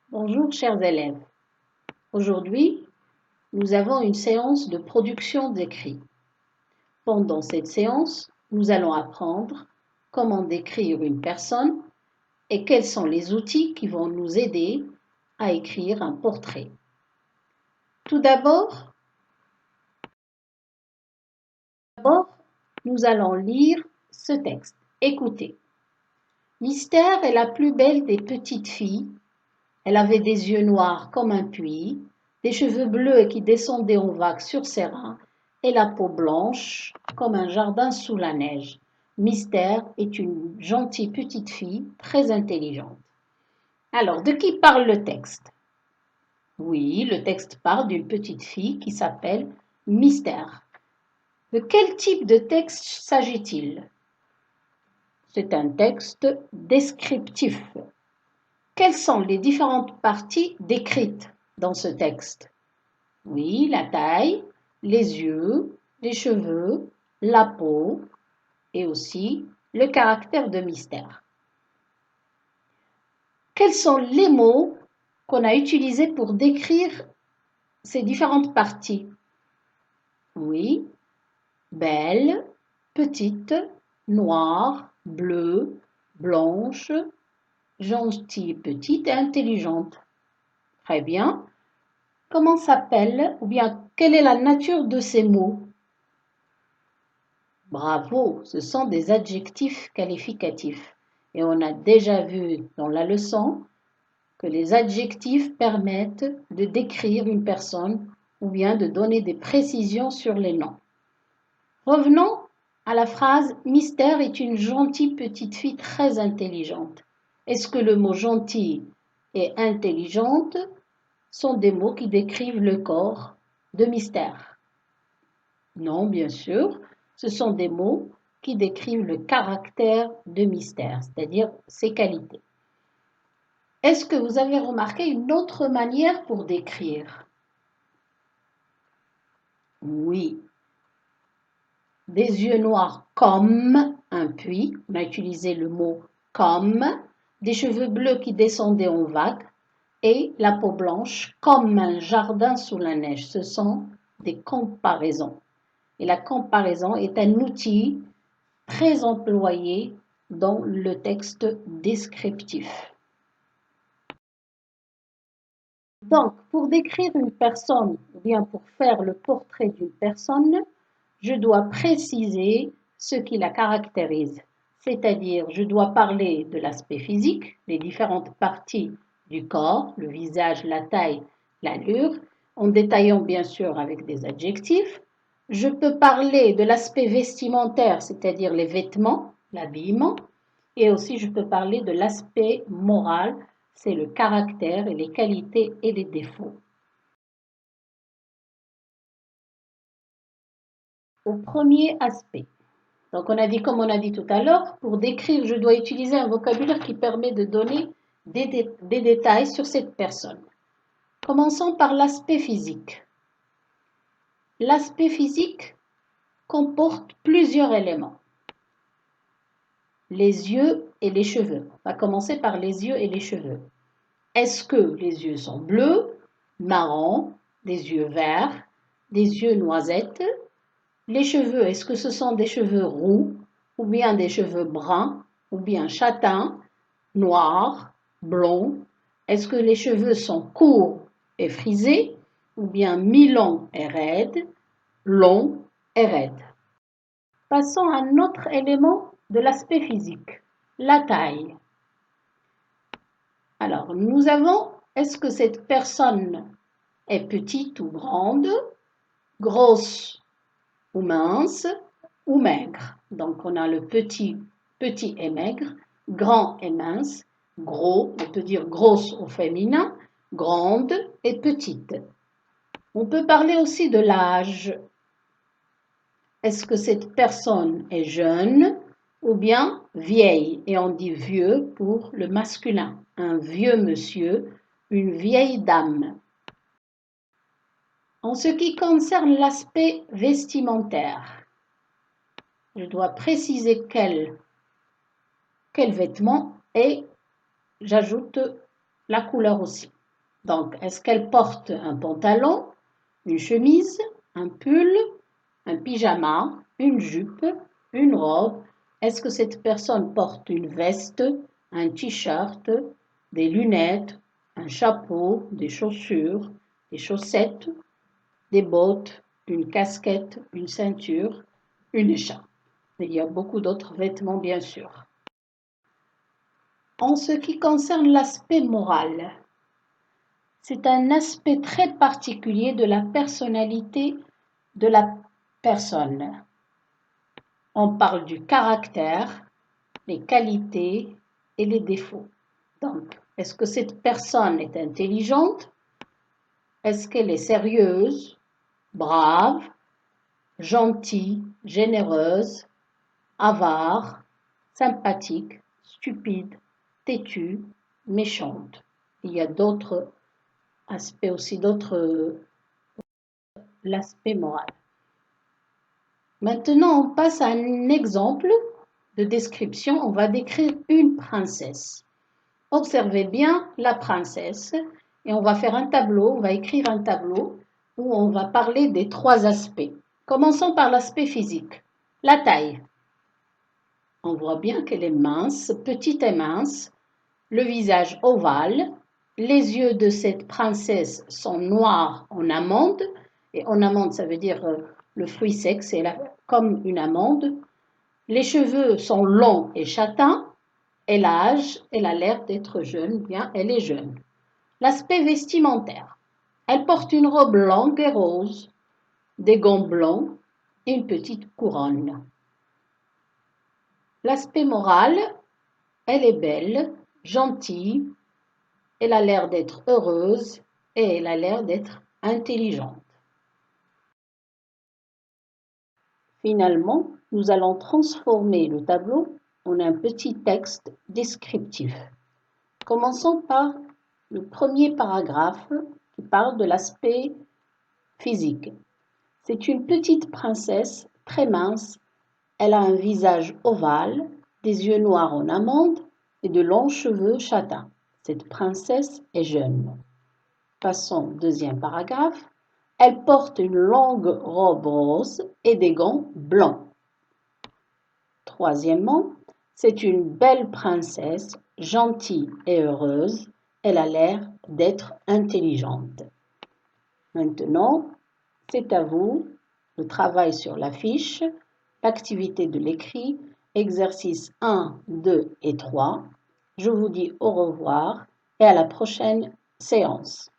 Bonjour chers élèves. Aujourd'hui, nous avons une séance de production d'écrit. Pendant cette séance, nous allons apprendre comment décrire une personne et quels sont les outils qui vont nous aider à écrire un portrait. Tout d'abord, nous allons lire ce texte. Écoutez. Mystère est la plus belle des petites filles. Elle avait des yeux noirs comme un puits, des cheveux bleus qui descendaient en vagues sur ses reins, et la peau blanche comme un jardin sous la neige. Mystère est une gentille petite fille très intelligente. Alors, de qui parle le texte? Oui, le texte parle d'une petite fille qui s'appelle Mystère. De quel type de texte s'agit-il? C'est un texte descriptif. Quelles sont les différentes parties décrites dans ce texte? Oui, la taille, les yeux, les cheveux, la peau et aussi le caractère de mystère. Quels sont les mots qu'on a utilisés pour décrire ces différentes parties? Oui, belle, petite, noire, bleue, blanche, gentille, petite et intelligente. Très bien. Comment s'appelle ou bien quelle est la nature de ces mots? Bravo, ce sont des adjectifs qualificatifs. Et on a déjà vu dans la leçon que les adjectifs permettent de décrire une personne ou bien de donner des précisions sur les noms. Revenons à la phrase « Mystère est une gentille petite fille très intelligente ». Est-ce que le mot « gentil » et « intelligente » sont des mots qui décrivent le corps de Mystère? Non, bien sûr, ce sont des mots qui décrivent le caractère de Mystère, c'est-à-dire ses qualités. Est-ce que vous avez remarqué une autre manière pour décrire? Oui. Des yeux noirs comme un puits, on a utilisé le mot comme, des cheveux bleus qui descendaient en vagues et la peau blanche comme un jardin sous la neige. Ce sont des comparaisons. Et la comparaison est un outil très employé dans le texte descriptif. Donc, pour décrire une personne, ou bien pour faire le portrait d'une personne, je dois préciser ce qui la caractérise. C'est-à-dire, je dois parler de l'aspect physique, les différentes parties du corps, le visage, la taille, l'allure, en détaillant bien sûr avec des adjectifs. Je peux parler de l'aspect vestimentaire, c'est-à-dire les vêtements, l'habillement, et aussi je peux parler de l'aspect moral, c'est le caractère et les qualités et les défauts. Au premier aspect. Donc on a dit, comme on a dit tout à l'heure, pour décrire, je dois utiliser un vocabulaire qui permet de donner des détails sur cette personne. Commençons par l'aspect physique. L'aspect physique comporte plusieurs éléments. Les yeux et les cheveux. On va commencer par les yeux et les cheveux. Est-ce que les yeux sont bleus, marrons, des yeux verts, des yeux noisettes? Les cheveux, est-ce que ce sont des cheveux roux, ou bien des cheveux bruns, ou bien châtains, noirs, blonds? Est-ce que les cheveux sont courts et frisés, ou bien mi-longs et raides, longs et raides? Passons à un autre élément de l'aspect physique, la taille. Alors, nous avons, est-ce que cette personne est petite ou grande, grosse ou mince, ou maigre? Donc, on a le petit, petit et maigre, grand et mince, gros, on peut dire grosse au féminin, grande et petite. On peut parler aussi de l'âge. Est-ce que cette personne est jeune ou bien vieille? Et on dit vieux pour le masculin. Un vieux monsieur, une vieille dame. En ce qui concerne l'aspect vestimentaire, je dois préciser quel vêtement et j'ajoute la couleur aussi. Donc, est-ce qu'elle porte un pantalon, une chemise, un pull, un pyjama, une jupe, une robe? Est-ce que cette personne porte une veste, un t-shirt, des lunettes, un chapeau, des chaussures, des chaussettes, des bottes, une casquette, une ceinture, une écharpe? Il y a beaucoup d'autres vêtements, bien sûr. En ce qui concerne l'aspect moral, c'est un aspect très particulier de la personnalité de la personne. On parle du caractère, les qualités et les défauts. Donc, est-ce que cette personne est intelligente? Est-ce qu'elle est sérieuse, brave, gentille, généreuse, avare, sympathique, stupide, têtue, méchante? Il y a d'autres aspects aussi, l'aspect moral. Maintenant, on passe à un exemple de description. On va décrire une princesse. Observez bien la princesse et on va faire un tableau, on va écrire un tableau où on va parler des 3 aspects. Commençons par l'aspect physique. La taille. On voit bien qu'elle est mince, petite et mince, le visage ovale, les yeux de cette princesse sont noirs en amande, et en amande ça veut dire le fruit sec, c'est comme une amande. Les cheveux sont longs et châtains, et l'âge, elle a l'air d'être jeune, bien, elle est jeune. L'aspect vestimentaire. Elle porte une robe longue et rose, des gants blancs et une petite couronne. L'aspect moral, elle est belle, gentille, elle a l'air d'être heureuse et elle a l'air d'être intelligente. Finalement, nous allons transformer le tableau en un petit texte descriptif. Commençons par le premier paragraphe qui parle de l'aspect physique. C'est une petite princesse très mince. Elle a un visage ovale, des yeux noirs en amande et de longs cheveux châtains. Cette princesse est jeune. Passons au deuxième paragraphe. Elle porte une longue robe rose et des gants blancs. Troisièmement, c'est une belle princesse, gentille et heureuse. Elle a l'air d'être intelligente. Maintenant, c'est à vous le travail sur la fiche, l'activité de l'écrit, exercices 1, 2 et 3. Je vous dis au revoir et à la prochaine séance.